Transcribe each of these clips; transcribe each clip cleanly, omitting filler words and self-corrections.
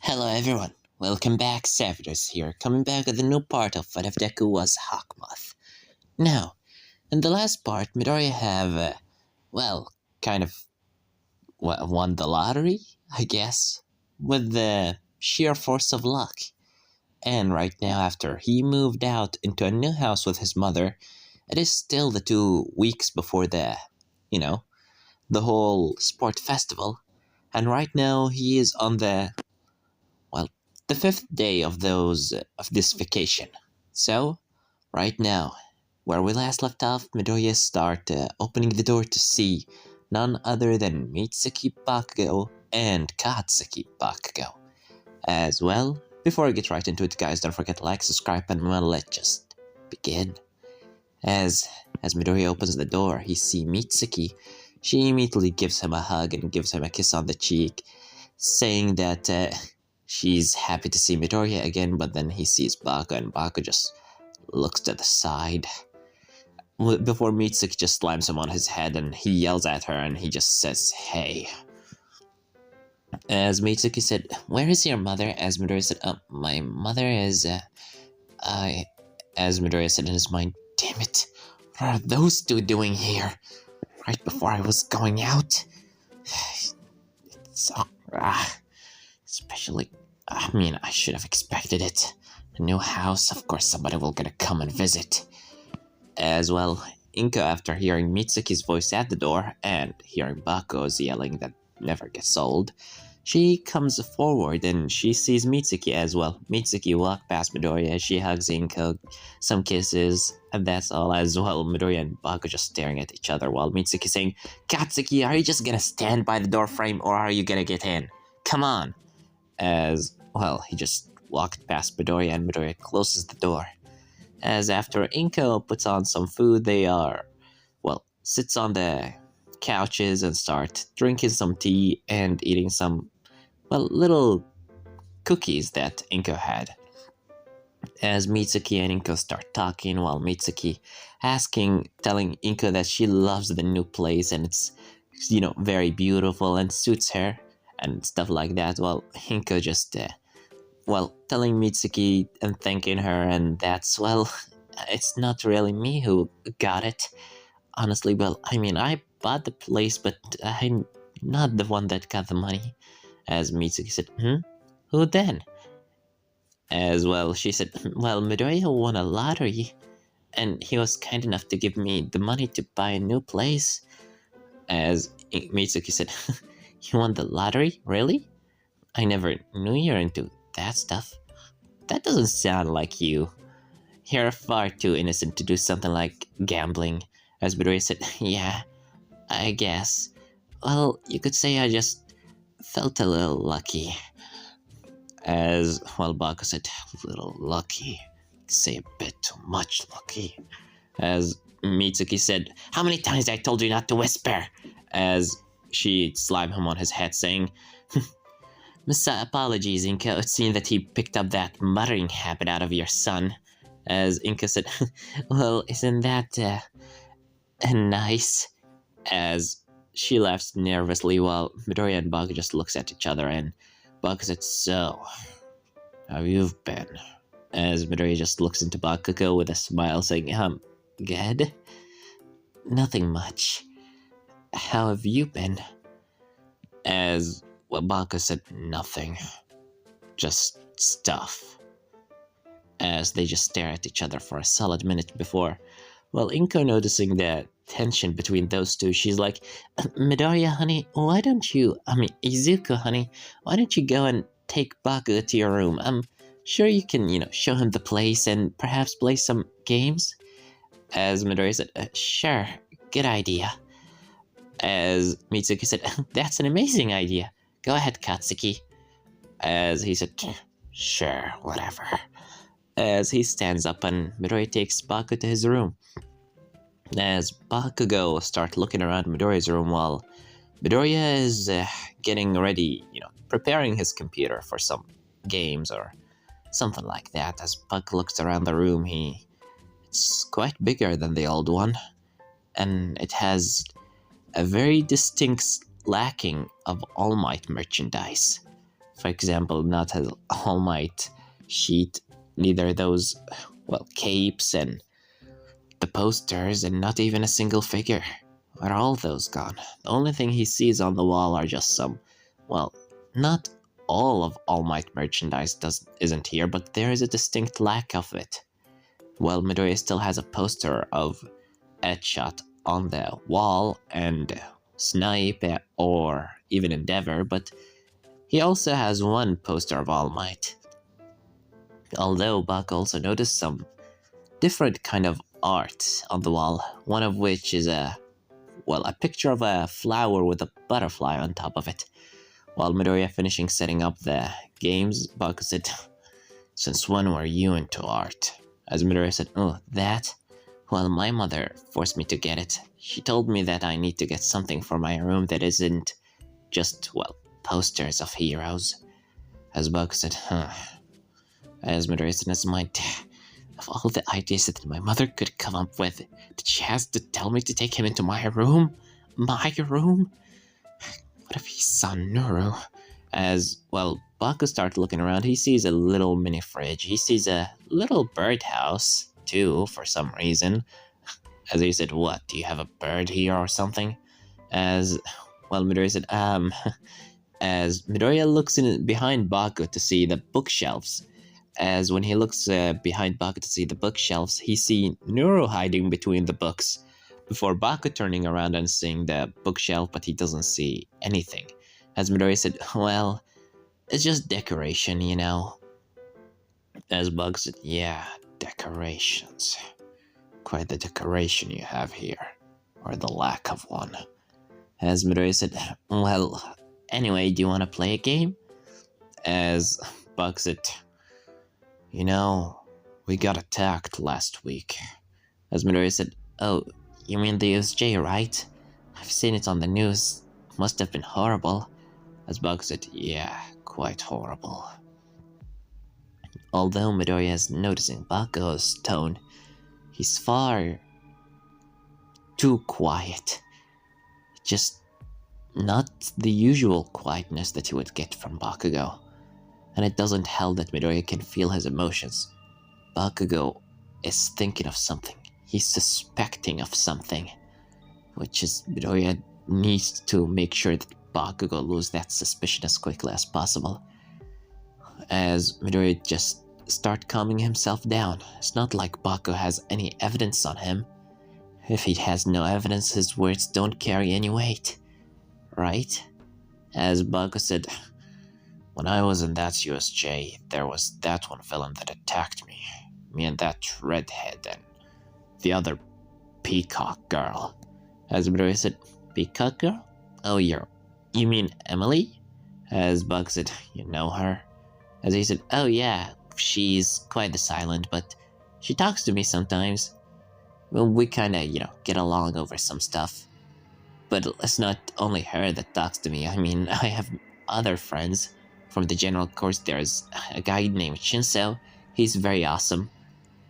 Hello everyone, welcome back, Savages here, coming back with a new part of what if Deku was Hawk Moth. Now, in the last part, Midoriya have, kind of won the lottery, I guess, with the sheer force of luck. And right now, after he moved out into a new house with his mother, it is still the 2 weeks before you know, the whole sport festival. And right now, he is on well, the fifth day of this vacation. So, right now, where we last left off, Midoriya start opening the door to see none other than Mitsuki Bakugo and Katsuki Bakugo. As well, before I get right into it, guys, don't forget to like, subscribe, and well, let's just begin. As Midoriya opens the door, he sees Mitsuki. She immediately gives him a hug and gives him a kiss on the cheek, saying that she's happy to see Midoriya again, but then he sees Baku, and Baku just looks to the side. Before Mitsuki just slams him on his head, and he yells at her, and he just says, "Hey." As Mitsuki said, "Where is your mother?" As Midoriya said, "My mother is, I..." As Midoriya said in his mind, "Damn it, what are those two doing here? Right before I was going out?" So, especially, I should have expected it. A new house, of course somebody will gonna come and visit. As well, Inko, after hearing Mitsuki's voice at the door and hearing Baku's yelling that never gets old, she comes forward and she sees Mitsuki as well. Mitsuki walked past Midoriya, she hugs Inko, some kisses, and that's all. As well, Midoriya and Baku just staring at each other while Mitsuki saying, "Katsuki, are you just gonna stand by the door frame or are you gonna get in? Come on." As well, he just walked past Midoriya and Midoriya closes the door. As after Inko puts on some food, sits on the couches and start drinking some tea and eating some, little cookies that Inko had. As Mitsuki and Inko start talking, while Mitsuki telling Inko that she loves the new place and it's, very beautiful and suits her and stuff like that, while Inko just, telling Mitsuki and thanking her, and that's, it's not really me who got it. Honestly, I bought the place, but I'm not the one that got the money. As Mitsuki said, Who then? As well, she said, "Well, Midoriya won a lottery, and he was kind enough to give me the money to buy a new place." As Mitsuki said, "You won the lottery? Really? I never knew you're into that stuff. That doesn't sound like you. You're far too innocent to do something like gambling." As Midoriya said, "Yeah, I guess. Well, you could say I just felt a little lucky." As Baku said, "A little lucky. Say a bit too much lucky." As Mitsuki said, "How many times I told you not to whisper?" As she slapped him on his head, saying, "Apologies, Inka. It seemed that he picked up that muttering habit out of your son." As Inka said, "Well, isn't that nice?" As she laughs nervously while Midoriya and Baku just looks at each other, and Baku said, "So, how you've been?" As Midoriya just looks into Bakugo with a smile, saying, Good? Nothing much. How have you been?" As Baku said, "Nothing. Just stuff." As they just stare at each other for a solid minute before, Inko noticing the tension between those two, she's like, "Midoriya, honey, why don't you, Izuku, honey, why don't you go and take Baku to your room? I'm sure you can, show him the place and perhaps play some games." As Midoriya said, "Sure, good idea." As Mitsuki said, "That's an amazing idea. Go ahead, Katsuki." As he said, "Sure, whatever." As he stands up and Midoriya takes Baku to his room. As Bakugo starts looking around Midoriya's room while Midoriya is getting ready, preparing his computer for some games or something like that. As Buck looks around the room, it's quite bigger than the old one, and it has a very distinct lacking of All Might merchandise. For example, not as All Might sheet, neither those, well, capes and the posters, and not even a single figure. Are all those gone? The only thing he sees on the wall are just some, well, not all of All Might merchandise isn't here, but there is a distinct lack of it. Well, Midoriya still has a poster of Edgeshot on the wall, and Snipe, or even Endeavor, but he also has one poster of All Might. Although Buck also noticed some different kind of art on the wall, one of which is a picture of a flower with a butterfly on top of it. While Midoriya finishing setting up the games, Buck said, "Since when were you into art?" As Midoriya said, "Oh, that? Well, my mother forced me to get it. She told me that I need to get something for my room that isn't just, posters of heroes." As Buck said, "Huh." As Midoriya said in his mind, of all the ideas that my mother could come up with, did she has to tell me to take him into my room? My room? What if he saw Nuru? As, Baku started looking around, he sees a little mini fridge. He sees a little birdhouse, too, for some reason. As he said, "What, do you have a bird here or something?" As, Midoriya said, As Midoriya looks behind Baku to see the bookshelves. As when he looks behind Baku to see the bookshelves, he sees Nuru hiding between the books. Before Baku turning around and seeing the bookshelf, but he doesn't see anything. As Midoriya said, "Well, it's just decoration, you know." As Bug said, "Yeah, decorations. Quite the decoration you have here. Or the lack of one." As Midoriya said, "Well, anyway, do you want to play a game?" As Bug said, "You know, we got attacked last week." As Midoriya said, "Oh, you mean the USJ, right? I've seen it on the news. Must have been horrible." As Bug said, "Yeah, quite horrible." Although Midoriya is noticing Bakugo's tone, he's far too quiet. Just not the usual quietness that you would get from Bakugo. And it doesn't help that Midoriya can feel his emotions. Bakugo is thinking of something. He's suspecting of something. Which is, Midoriya needs to make sure that Bakugo loses that suspicion as quickly as possible. As Midoriya just start calming himself down. It's not like Bakugo has any evidence on him. If he has no evidence, his words don't carry any weight. Right? As Bakugo said, "When I was in that USJ, there was that one villain that attacked me. Me and that redhead and the other peacock girl." As Midoriya said, "Peacock girl? Oh, you mean Emily?" As Bug said, "You know her?" As he said, "Oh yeah, she's quite the silent, but she talks to me sometimes. Well, we kinda, get along over some stuff. But it's not only her that talks to me. I mean, I have other friends. From the general course, there's a guy named Shinso. He's very awesome.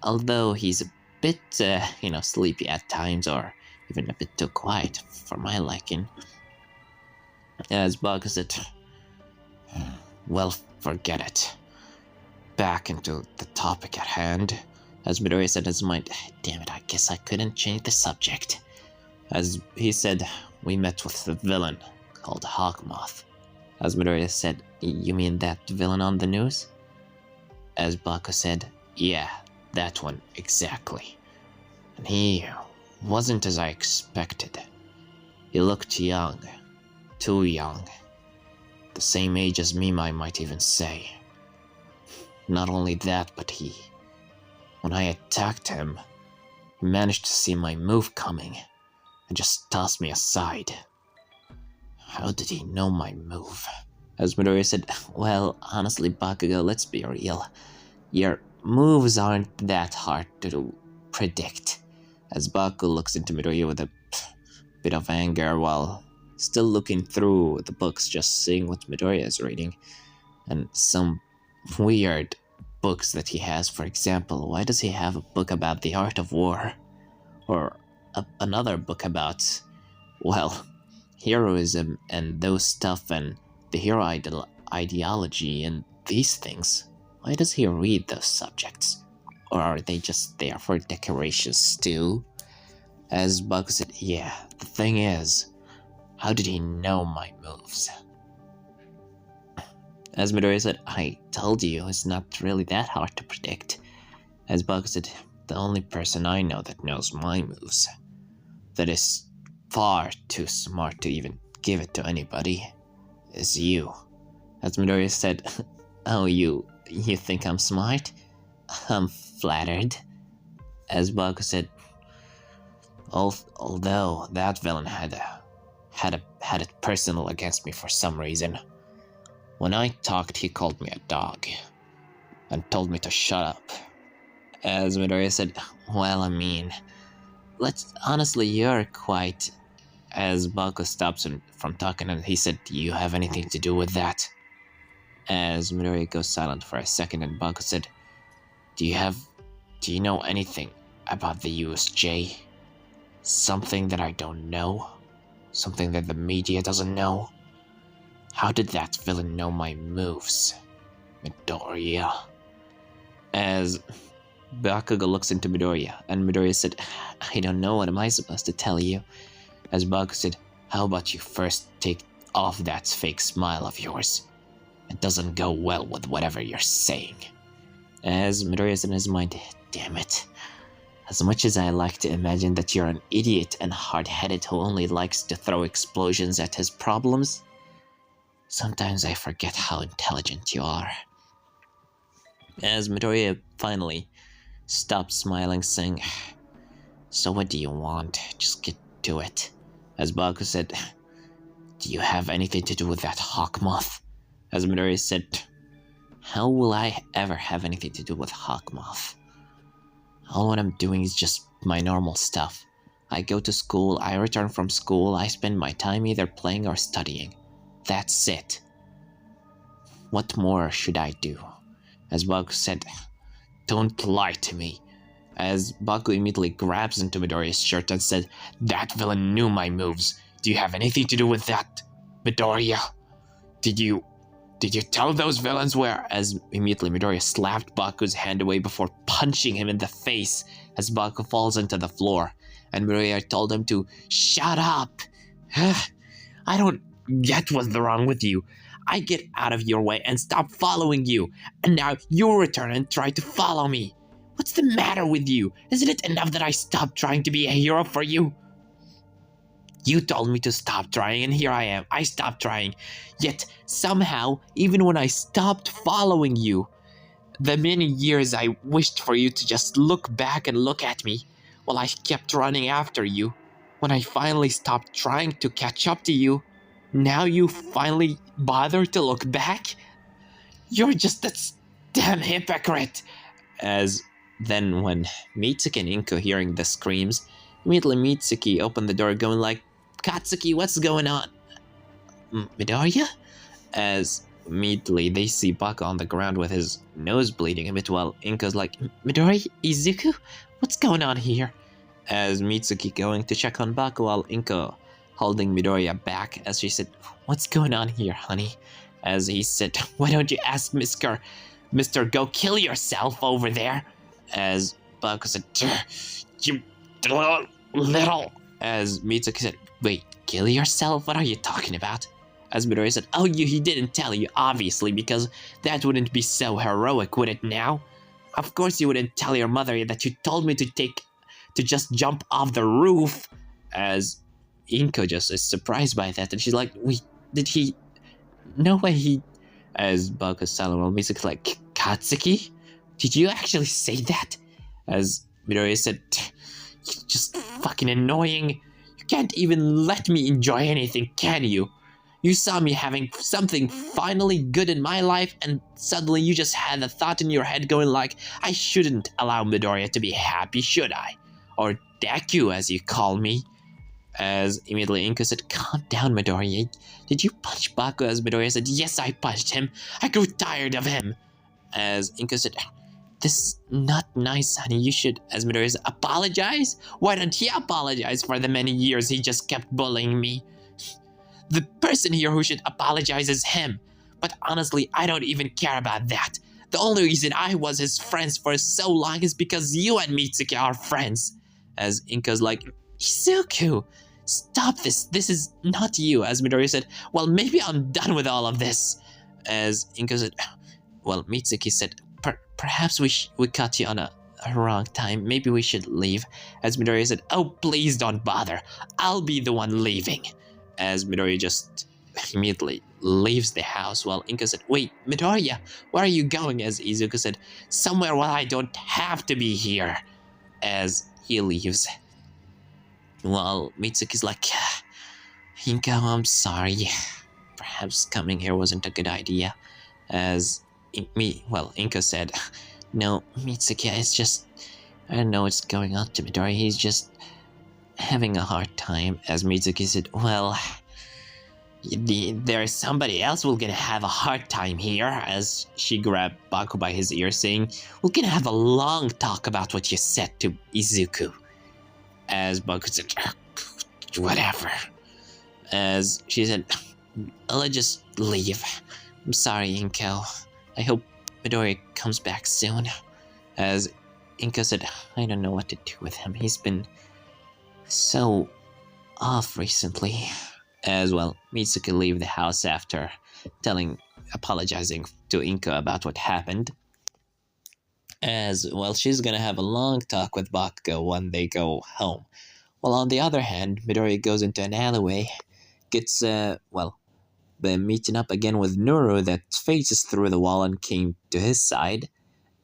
Although he's a bit, sleepy at times, or even a bit too quiet for my liking." As Bug said, "Well, forget it. Back into the topic at hand." As Midoriya said in his mind, "Damn it, I guess I couldn't change the subject." As he said, "We met with the villain called Hawk Moth." As Midoriya said, "You mean that villain on the news?" As Baku said, "Yeah, that one, exactly. And he wasn't as I expected. He looked young. Too young. The same age as me, I might even say. Not only that, but when I attacked him, he managed to see my move coming and just tossed me aside. How did he know my move?" As Midoriya said, "Well, honestly, Bakugo, let's be real. Your moves aren't that hard to predict." As Bakugo looks into Midoriya with a bit of anger while still looking through the books, just seeing what Midoriya is reading. And some weird books that he has. For example, why does he have a book about the art of war? Or another book about, heroism and those stuff, and the hero ideology and these things, why does he read those subjects? Or are they just there for decorations too? As Bug said, yeah, the thing is, how did he know my moves? As Midoriya said, I told you, it's not really that hard to predict. As Bug said, the only person I know that knows my moves, that is far too smart to even give it to anybody, is you. As Midoriya said, oh, you think I'm smart? I'm flattered. As Bakugo said, although that villain had it personal against me for some reason. When I talked, he called me a dog and told me to shut up. As Midoriya said, well, I mean, honestly, you're quite... As Bakugo stops him from talking, and he said, do you have anything to do with that? As Midoriya goes silent for a second, and Bakugo said, do you know anything about the USJ? Something that I don't know? Something that the media doesn't know? How did that villain know my moves? Midoriya. As Bakugo looks into Midoriya, and Midoriya said, I don't know, what am I supposed to tell you? As Bakugo said, how about you first take off that fake smile of yours? It doesn't go well with whatever you're saying. As Midoriya said in his mind, damn it. As much as I like to imagine that you're an idiot and hard-headed who only likes to throw explosions at his problems, sometimes I forget how intelligent you are. As Midoriya finally stopped smiling, saying, so what do you want? Just get to it. As Bakugo said, do you have anything to do with that Hawk Moth? As Midoriya said, how will I ever have anything to do with Hawk Moth? All what I'm doing is just my normal stuff. I go to school, I return from school, I spend my time either playing or studying. That's it. What more should I do? As Bakugo said, don't lie to me. As Bakugo immediately grabs into Midoriya's shirt and said, that villain knew my moves. Do you have anything to do with that, Midoriya? Did you tell those villains where? As immediately Midoriya slapped Bakugo's hand away before punching him in the face as Bakugo falls into the floor. And Midoriya told him to shut up. I don't get what's wrong with you. I get out of your way and stop following you. And now you return and try to follow me. What's the matter with you? Isn't it enough that I stopped trying to be a hero for you? You told me to stop trying, and here I am. I stopped trying. Yet, somehow, even when I stopped following you, the many years I wished for you to just look back and look at me, while I kept running after you. When I finally stopped trying to catch up to you, now you finally bother to look back? You're just a damn hypocrite. As then when Mitsuki and Inko hearing the screams, immediately Mitsuki opened the door going like, Katsuki, what's going on? Midoriya? As immediately they see Bakugo on the ground with his nose bleeding a bit while Inko's like, Midoriya, Izuku, what's going on here? As Mitsuki going to check on Bakugo while Inko holding Midoriya back as she said, what's going on here, honey? As he said, why don't you ask Mr. Go kill yourself over there? As Bakugo said, you little... As Mitsuki said, wait, kill yourself? What are you talking about? As Midoriya said, oh, he didn't tell you, obviously, because that wouldn't be so heroic, would it now? Of course you wouldn't tell your mother that you told me to just jump off the roof. As Inko just is surprised by that, and she's like, wait, did he... No way he... As Bakugo silent while Mitsuki's like, Katsuki? Did you actually say that? As Midoriya said, you're just fucking annoying. You can't even let me enjoy anything, can you? You saw me having something finally good in my life, and suddenly you just had a thought in your head going like, I shouldn't allow Midoriya to be happy, should I? Or Deku, as you call me. As immediately Inko said, calm down, Midoriya. Did you punch Bakugo? As Midoriya said, yes, I punched him. I grew tired of him. As Inko said, this is not nice, honey. You should, as Midoriya said, apologize? Why don't he apologize for the many years he just kept bullying me? The person here who should apologize is him. But honestly, I don't even care about that. The only reason I was his friends for so long is because you and Mitsuki are friends. As Inka's like, Izuku, stop this. This is not you. As Midori said, well, maybe I'm done with all of this. As Inka said, well, Mitsuki said, perhaps we caught you on a wrong time. Maybe we should leave. As Midori said, oh, please don't bother. I'll be the one leaving. As Midori just immediately leaves the house, while Inka said, wait, Midoriya, where are you going? As Izuku said, somewhere where I don't have to be here. As he leaves. Well, Mitsuki's like, Inka, I'm sorry. Perhaps coming here wasn't a good idea. As Inka said, no, Mitsuki, it's just, I don't know what's going on to Midori. He's just having a hard time. As Mitsuki said, well, there's somebody else who's gonna have a hard time here. As she grabbed Baku by his ear, saying, we're gonna have a long talk about what you said to Izuku. As Baku said, whatever. As she said, let's just leave. I'm sorry, Inko. I hope Midori comes back soon. As Inko said, I don't know what to do with him. He's been so off recently. As well, Mitsuki leave the house after apologizing to Inko about what happened. As well, she's gonna have a long talk with Bakugo when they go home. While on the other hand, Midori goes into an alleyway, gets, been meeting up again with Nuru that faces through the wall and came to his side.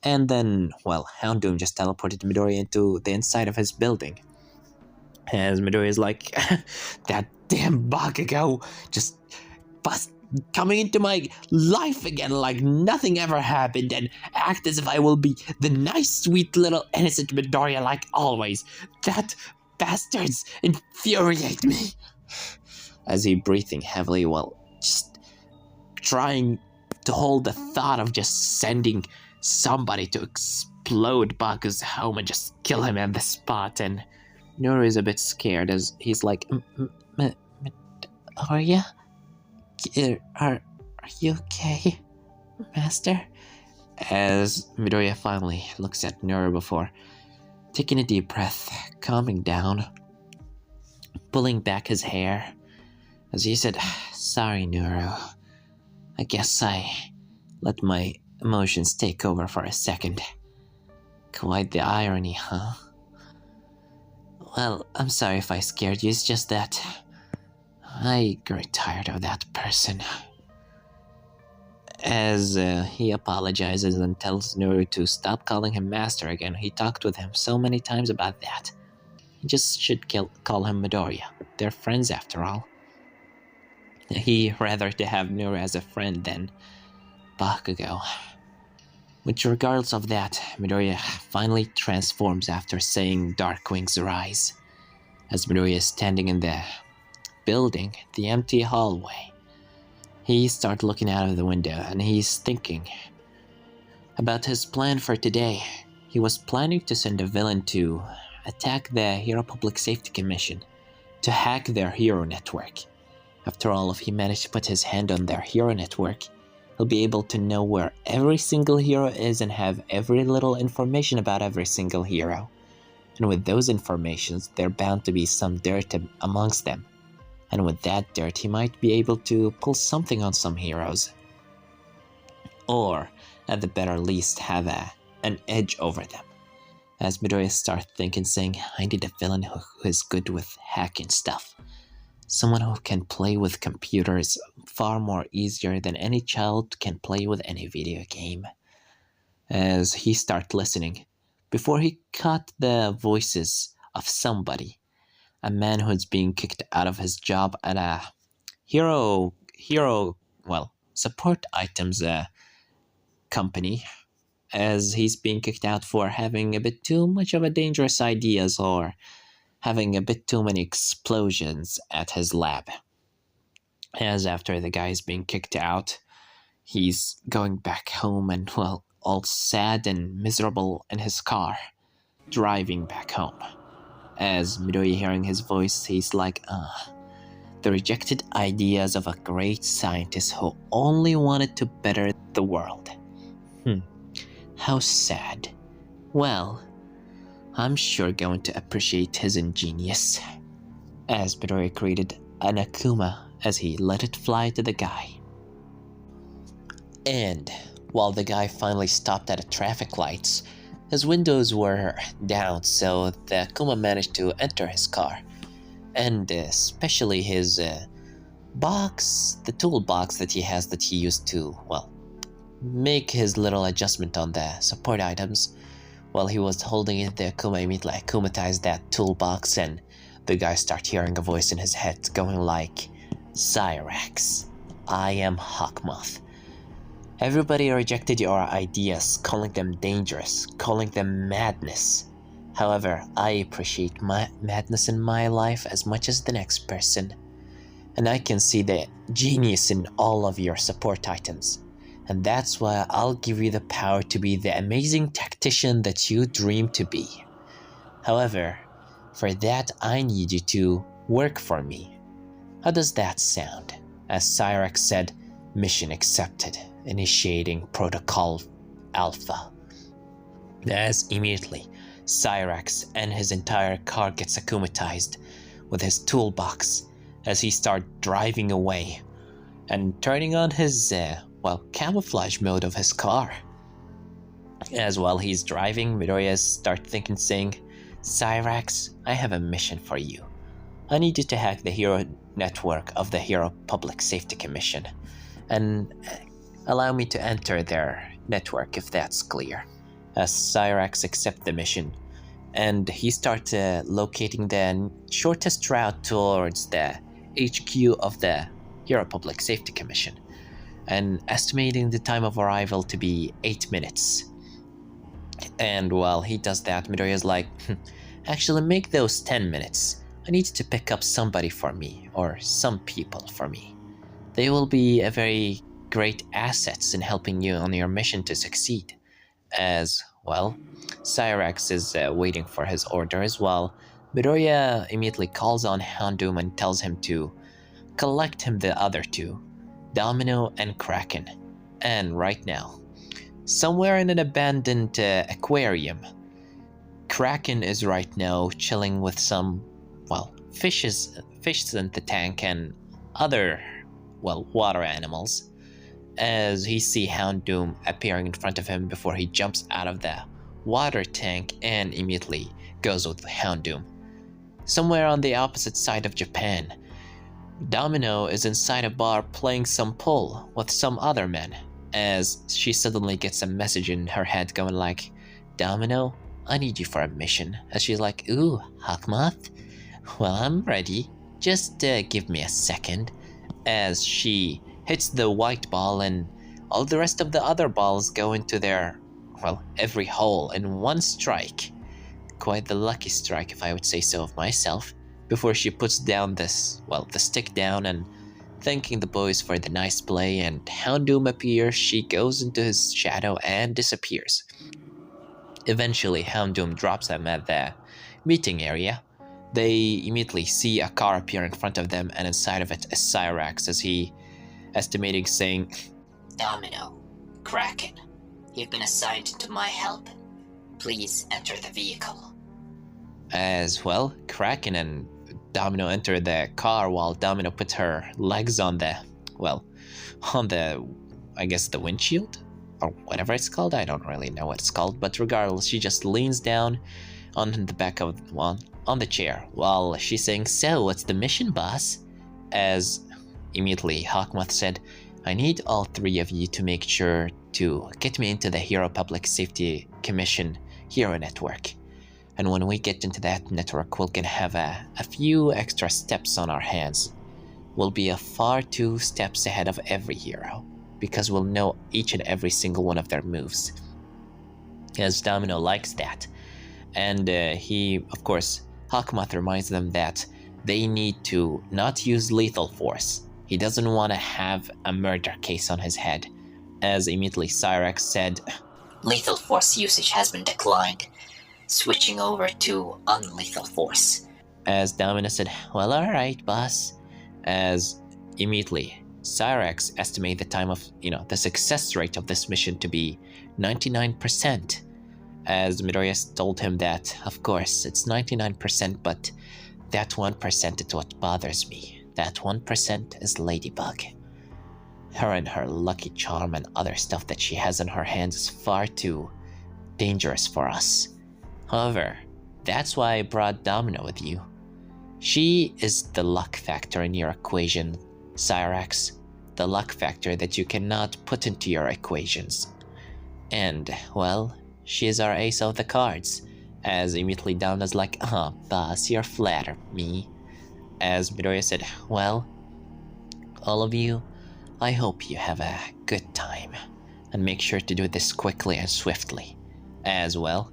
And then, Houndoom just teleported Midori into the inside of his building. As Midori is like, that damn Bakugo just coming into my life again like nothing ever happened, and act as if I will be the nice, sweet little innocent Midoriya like always. That bastards infuriate me. As he breathing heavily while just trying to hold the thought of just sending somebody to explode Baku's home and just kill him at the spot. And Nuru is a bit scared as he's like, are you okay, Master? As Midoriya finally looks at Nuru before taking a deep breath, calming down, pulling back his hair, as he said, sorry, Nuru. I guess I let my emotions take over for a second. Quite the irony, huh? Well, I'm sorry if I scared you, it's just that I grew tired of that person. As he apologizes and tells Nuru to stop calling him Master again. He talked with him so many times about that. He just should call him Midoriya. They're friends after all. He rather to have Nuru as a friend than Bakugo. Which regardless of that, Midoriya finally transforms after saying Dark Wings Rise. As Midoriya is standing in the building, the empty hallway, he starts looking out of the window and he's thinking about his plan for today. He was planning to send a villain to attack the Hero Public Safety Commission, to hack their hero network. After all, if he managed to put his hand on their hero network, he'll be able to know where every single hero is and have every little information about every single hero. And with those informations, there bound to be some dirt amongst them. And with that dirt, he might be able to pull something on some heroes. Or, at the better least, have an edge over them. As Midoriya starts thinking, saying, I need a villain who is good with hacking stuff. Someone who can play with computers far more easier than any child can play with any video game. As he started listening, before he caught the voices of somebody, a man who's being kicked out of his job at a support items company, as he's being kicked out for having a bit too much of a dangerous ideas or having a bit too many explosions at his lab. As after the guy's being kicked out, he's going back home and, all sad and miserable in his car, driving back home. As Midoriya hearing his voice, he's like, the rejected ideas of a great scientist who only wanted to better the world. How sad. Well, I'm sure going to appreciate his ingenious. As Midoriya created an Akuma as he let it fly to the guy. And while the guy finally stopped at the traffic lights, his windows were down, so the Akuma managed to enter his car. And especially his box, the toolbox that he has that he used to, make his little adjustment on the support items. While he was holding it, the Akuma immediately akumatized that toolbox, and the guy started hearing a voice in his head going like, Cyrax, I am Hawk Moth. Everybody rejected your ideas, calling them dangerous, calling them madness. However, I appreciate my madness in my life as much as the next person. And I can see the genius in all of your support items. And that's why I'll give you the power to be the amazing tactician that you dream to be. However, for that I need you to work for me. How does that sound? As Cyrax said, mission accepted, initiating Protocol Alpha. As immediately, Cyrax and his entire car gets akumatized with his toolbox as he starts driving away and turning on his, camouflage mode of his car. As while he's driving, Midoriya starts thinking, saying, Cyrax, I have a mission for you. I need you to hack the hero network of the Hero Public Safety Commission and allow me to enter their network if that's clear. As Cyrax accepts the mission, and he starts locating the shortest route towards the HQ of the Hero Public Safety Commission, and estimating the time of arrival to be 8 minutes. And while he does that, Midoriya's like, actually make those 10 minutes. I need to pick up somebody for me, or some people for me. They will be a very great assets in helping you on your mission to succeed. As well, Cyrax is waiting for his order as well. Midoriya immediately calls on Houndoom and tells him to collect him the other two, Domino and Kraken. And right now, somewhere in an abandoned aquarium, Kraken is right now chilling with some, fishes in the tank and other, water animals. As he sees Houndoom appearing in front of him before he jumps out of the water tank and immediately goes with Houndoom. Somewhere on the opposite side of Japan, Domino is inside a bar playing some pool with some other men, as she suddenly gets a message in her head going like, Domino, I need you for a mission. As she's like, ooh, Hawk Moth? Well, I'm ready. Just give me a second. As she hits the white ball and all the rest of the other balls go into their, every hole in one strike. Quite the lucky strike, if I would say so of myself. Before she puts down the stick down and thanking the boys for the nice play, and Houndoom appears, she goes into his shadow and disappears. Eventually, Houndoom drops them at the meeting area. They immediately see a car appear in front of them, and inside of it is Cyrax, as he estimating, saying, Domino, Kraken, you've been assigned to my help. Please enter the vehicle. As well, Kraken and Domino enter the car while Domino puts her legs on the windshield? Or whatever it's called, I don't really know what it's called, but regardless, she just leans down on the back of, on the chair, while she's saying, so, what's the mission, boss? As immediately Hawk Moth said, I need all three of you to make sure to get me into the Hero Public Safety Commission Hero Network. And when we get into that network, we're gonna have a few extra steps on our hands. We'll be a far 2 steps ahead of every hero, because we'll know each and every single one of their moves. As Domino likes that. And Hawk Moth reminds them that they need to not use lethal force. He doesn't want to have a murder case on his head. As immediately Cyrax said, Lethal force usage has been declined. Switching over to unlethal force. As Domino said, well, alright, boss. as immediately Cyrax estimate the time of, the success rate of this mission to be 99%. As Midoriya told him that, of course, it's 99%, but that 1% is what bothers me. That 1% is Ladybug. Her and her lucky charm and other stuff that she has in her hands is far too dangerous for us. However, that's why I brought Domino with you. She is the luck factor in your equation, Cyrax. The luck factor that you cannot put into your equations. And, well, she is our ace of the cards. As immediately Domino's like, boss, you're flatter me. As Midoriya said, well, all of you, I hope you have a good time. And make sure to do this quickly and swiftly. As well,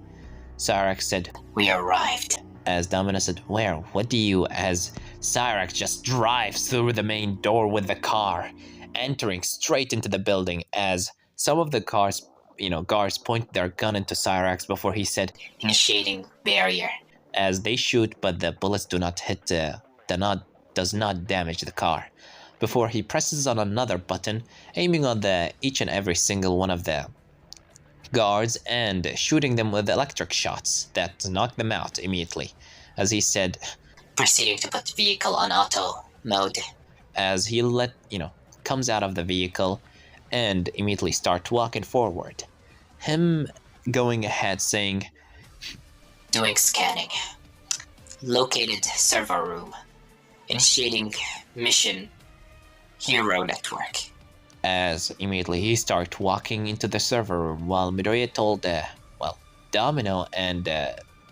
Cyrax said, We arrived. As Domino said, where? What do you? As Cyrax just drives through the main door with the car, entering straight into the building as some of the guards point their gun into Cyrax before he said, Initiating barrier. As they shoot, but the bullets do not hit does not damage the car. Before he presses on another button, aiming on each and every single one of the guards and shooting them with electric shots that knock them out immediately. As he said, Proceeding to put vehicle on auto mode. As he comes out of the vehicle and immediately start walking forward. Him going ahead saying, Doing scanning. Located server room. Initiating mission. Hero network. As immediately he starts walking into the server room while Midoriya told, Domino and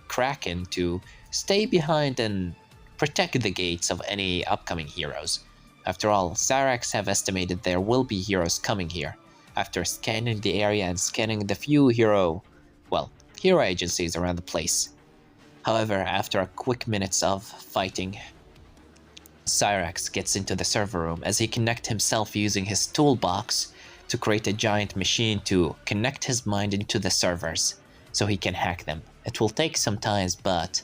Kraken to stay behind and protect the gates of any upcoming heroes. After all, Cyrax have estimated there will be heroes coming here. After scanning the area and scanning the few hero agencies around the place. However, after a quick minutes of fighting, Cyrax gets into the server room as he connects himself using his toolbox to create a giant machine to connect his mind into the servers so he can hack them. It will take some time, but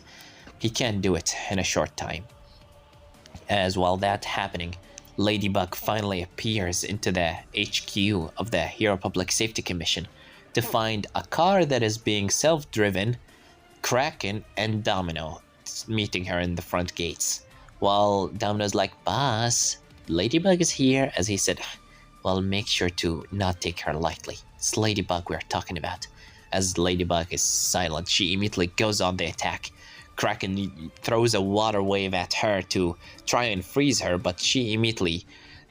he can do it in a short time. As while that's happening, Ladybug finally appears into the HQ of the Hero Public Safety Commission to find a car that is being self-driven, Kraken and Domino meeting her in the front gates. While Domino's like, boss, Ladybug is here, as he said, well, make sure to not take her lightly. It's Ladybug we're talking about. As Ladybug is silent, she immediately goes on the attack. Kraken throws a water wave at her to try and freeze her, but she immediately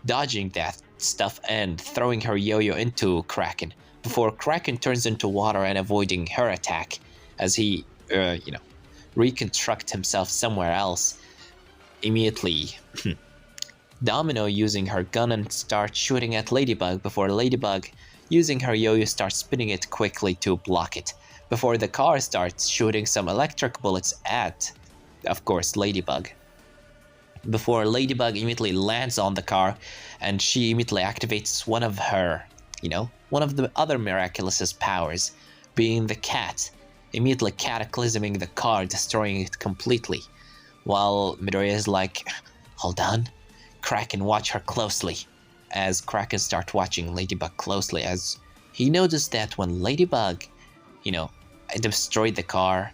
dodging that stuff and throwing her yo-yo into Kraken before Kraken turns into water and avoiding her attack as he, reconstruct himself somewhere else. Immediately, Domino using her gun and starts shooting at Ladybug before Ladybug using her yo-yo starts spinning it quickly to block it. Before the car starts shooting some electric bullets at, of course, Ladybug. Before Ladybug immediately lands on the car and she immediately activates one of her, one of the other miraculous powers, being the cat, immediately cataclysming the car, destroying it completely. While Midoriya is like, hold on, Kraken, watch her closely. As Kraken starts watching Ladybug closely, as he noticed that when Ladybug, destroyed the car,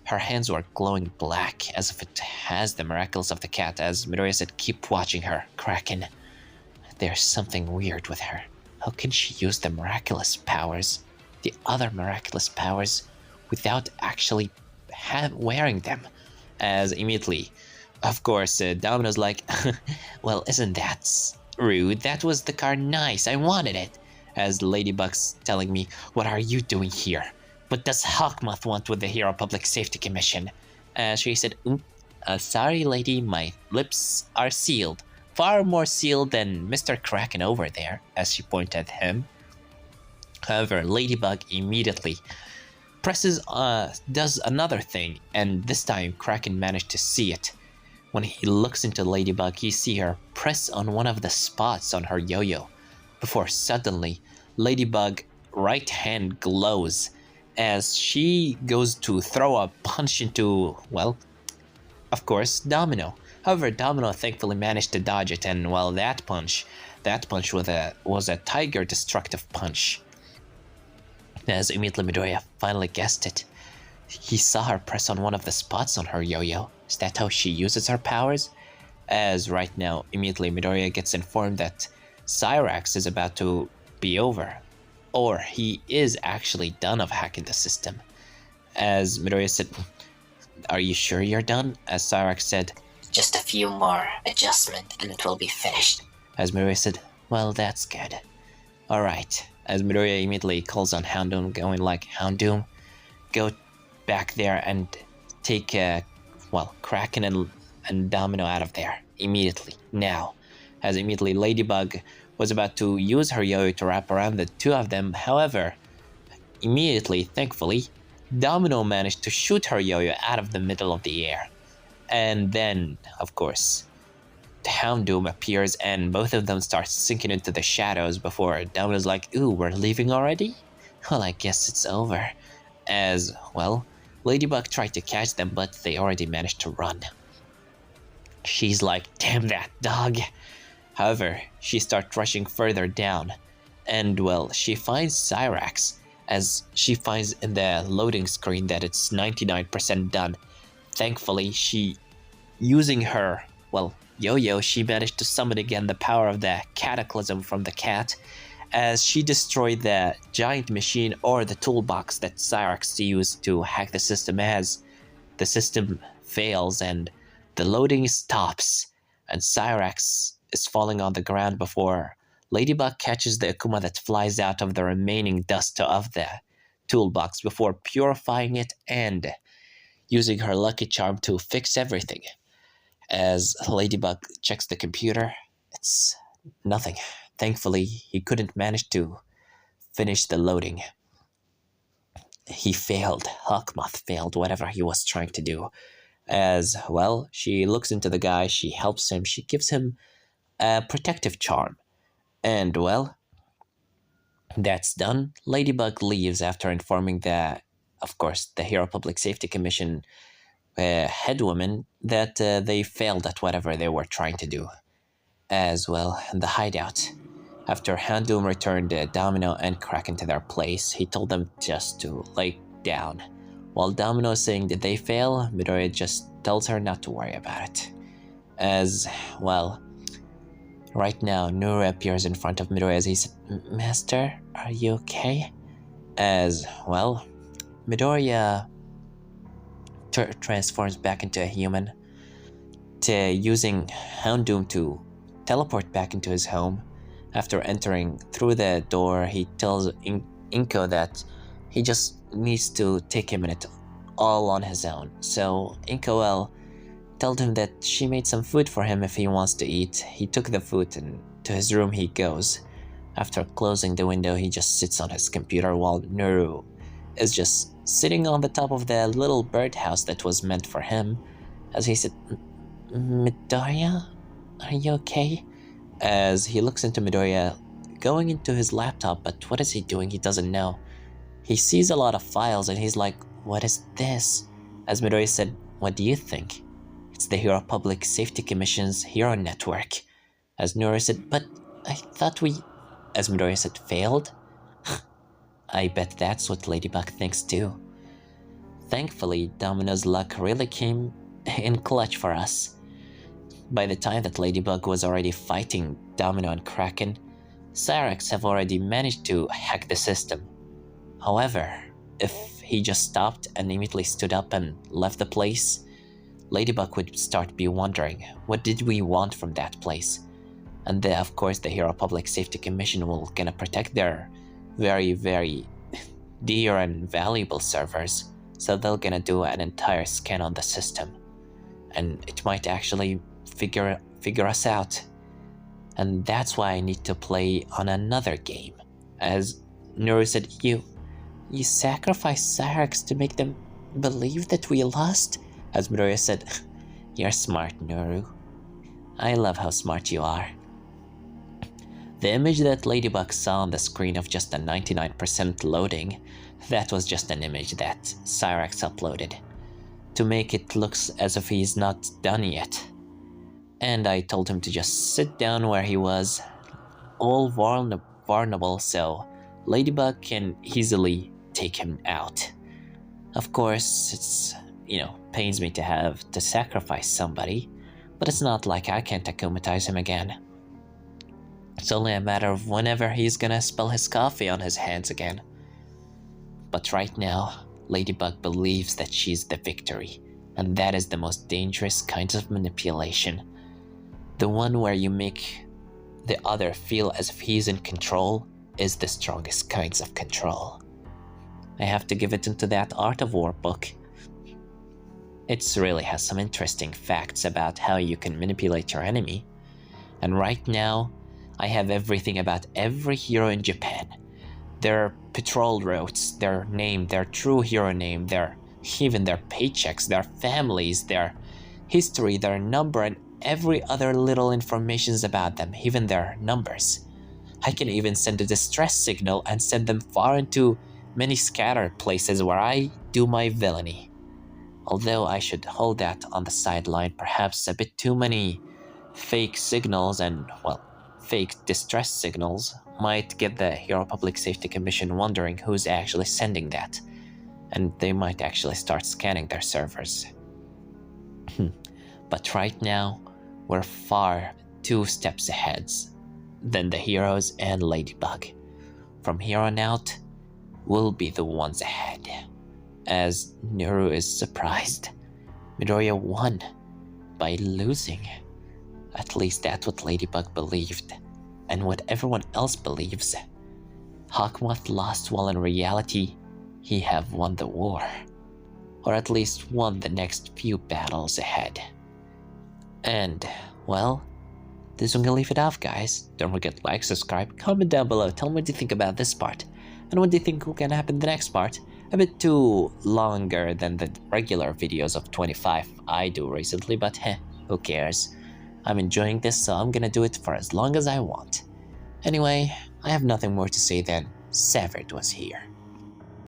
her hands were glowing black as if it has the miracles of the cat. As Midoriya said, keep watching her, Kraken. There's something weird with her. How can she use the miraculous powers, the other miraculous powers, without actually wearing them? As immediately, of course, Domino's like, well, isn't that rude? That was the car, nice, I wanted it. As Ladybug's telling me, what are you doing here? What does Hawk Moth want with the Hero Public Safety Commission? She said, sorry lady, my lips are sealed. Far more sealed than Mr. Kraken over there, as she pointed at him. However, Ladybug immediately does another thing, and this time Kraken managed to see it. When he looks into Ladybug, he sees her press on one of the spots on her yo-yo, before suddenly Ladybug right hand glows as she goes to throw a punch into, of course, Domino. However, Domino thankfully managed to dodge it, and well, that punch was a tiger destructive punch. As immediately Midoriya finally guessed it, he saw her press on one of the spots on her yo-yo. Is that how she uses her powers? As right now, immediately Midoriya gets informed that Cyrax is about to be over, or he is actually done of hacking the system. As Midoriya said, "Are you sure you're done?" As Cyrax said, "Just a few more adjustments and it will be finished." As Midoriya said, "Well, that's good. Alright." As Midoriya immediately calls on Houndoom, going like, "Houndoom, go back there and take, Kraken and Domino out of there. Immediately. Now." As immediately Ladybug was about to use her yo-yo to wrap around the two of them. However, immediately, thankfully, Domino managed to shoot her yo-yo out of the middle of the air. And then, of course, Houndoom appears and both of them start sinking into the shadows before Domino's like, "Ooh, we're leaving already? Well, I guess it's over." As, well, Ladybug tried to catch them, but they already managed to run. She's like, "Damn that dog." However, she starts rushing further down, and well, she finds Cyrax, as she finds in the loading screen that it's 99% done. Thankfully, using her, yo-yo, she managed to summon again the power of the cataclysm from the cat, as she destroyed the giant machine or the toolbox that Cyrax used to hack the system. As the system fails and the loading stops, and Cyrax is falling on the ground before Ladybug catches the Akuma that flies out of the remaining dust of the toolbox before purifying it and using her lucky charm to fix everything. As Ladybug checks the computer, it's nothing. Thankfully, he couldn't manage to finish the loading. He failed. Hawk Moth failed whatever he was trying to do. As, well, she looks into the guy, she helps him, she gives him a protective charm. And, well, that's done. Ladybug leaves after informing of course, the Hero Public Safety Commission head woman that they failed at whatever they were trying to do. As well, in the hideout, after Houndoom returned Domino and Kraken to their place, he told them just to lay down. While Domino is saying, "Did they fail?" Midoriya just tells her not to worry about it. As, well, right now, Nuru appears in front of Midoriya as he said, "Master, are you okay?" As, well, Midoriya transforms back into a human, using Houndoom to teleport back into his home. After entering through the door, he tells Inko that he just needs to take a minute all on his own. So Inko told him that she made some food for him if he wants to eat. He took the food and to his room he goes. After closing the window, he just sits on his computer while Nuru is just sitting on the top of the little birdhouse that was meant for him. As he said, "Midoriya, are you okay?" As he looks into Midoriya, going into his laptop, but what is he doing? He doesn't know. He sees a lot of files and he's like, "What is this?" As Midoriya said, "What do you think?" "It's the Hero Public Safety Commission's Hero Network." As Nuru said, "But I thought we..." As Midoriya said, "Failed?" I bet that's what Ladybug thinks too. Thankfully, Domino's luck really came in clutch for us. By the time that Ladybug was already fighting Domino and Kraken, Cyrax have already managed to hack the system. However, if he just stopped and immediately stood up and left the place, Ladybug would start be wondering, what did we want from that place? And of course the Hero Public Safety Commission will gonna protect their very, very dear and valuable servers, so they're gonna do an entire scan on the system. And it might actually figure us out. And that's why I need to play on another game. As Nuru said, you sacrificed Cyrax to make them believe that we lost? As Midoriya said, "You're smart, Nuru. I love how smart you are." The image that Ladybug saw on the screen of just a 99% loading, that was just an image that Cyrax uploaded to make it look as if he's not done yet. and I told him to just sit down where he was, all vulnerable, so Ladybug can easily take him out. Of course, it's, pains me to have to sacrifice somebody, but it's not like I can't akumatize him again. It's only a matter of whenever he's gonna spill his coffee on his hands again. But right now, Ladybug believes that she's the victory, and that is the most dangerous kind of manipulation. The one where you make the other feel as if he's in control is the strongest kinds of control. I have to give it into that Art of War book. It really has some interesting facts about how you can manipulate your enemy. And right now, I have everything about every hero in Japan. Their patrol routes, their name, their true hero name, even their paychecks, their families, their history, their number, and every other little informations about them, even their numbers. I can even send a distress signal and send them far into many scattered places where I do my villainy. Although I should hold that on the sideline, perhaps a bit too many fake signals and, fake distress signals might get the Hero Public Safety Commission wondering who's actually sending that, and they might actually start scanning their servers. But right now, we're far 2 steps ahead than the heroes and Ladybug. From here on out, we'll be the ones ahead. As Nuru is surprised, Midoriya won by losing. At least that's what Ladybug believed, and what everyone else believes. Hawk Moth lost while in reality, he have won the war. Or at least won the next few battles ahead. And, this is when I'm gonna leave it off, guys. Don't forget to like, subscribe, comment down below, tell me what you think about this part. And what do you think will gonna happen in the next part? A bit too longer than the regular videos of 25 I do recently, but who cares? I'm enjoying this, so I'm gonna do it for as long as I want. Anyway, I have nothing more to say than Severed was here.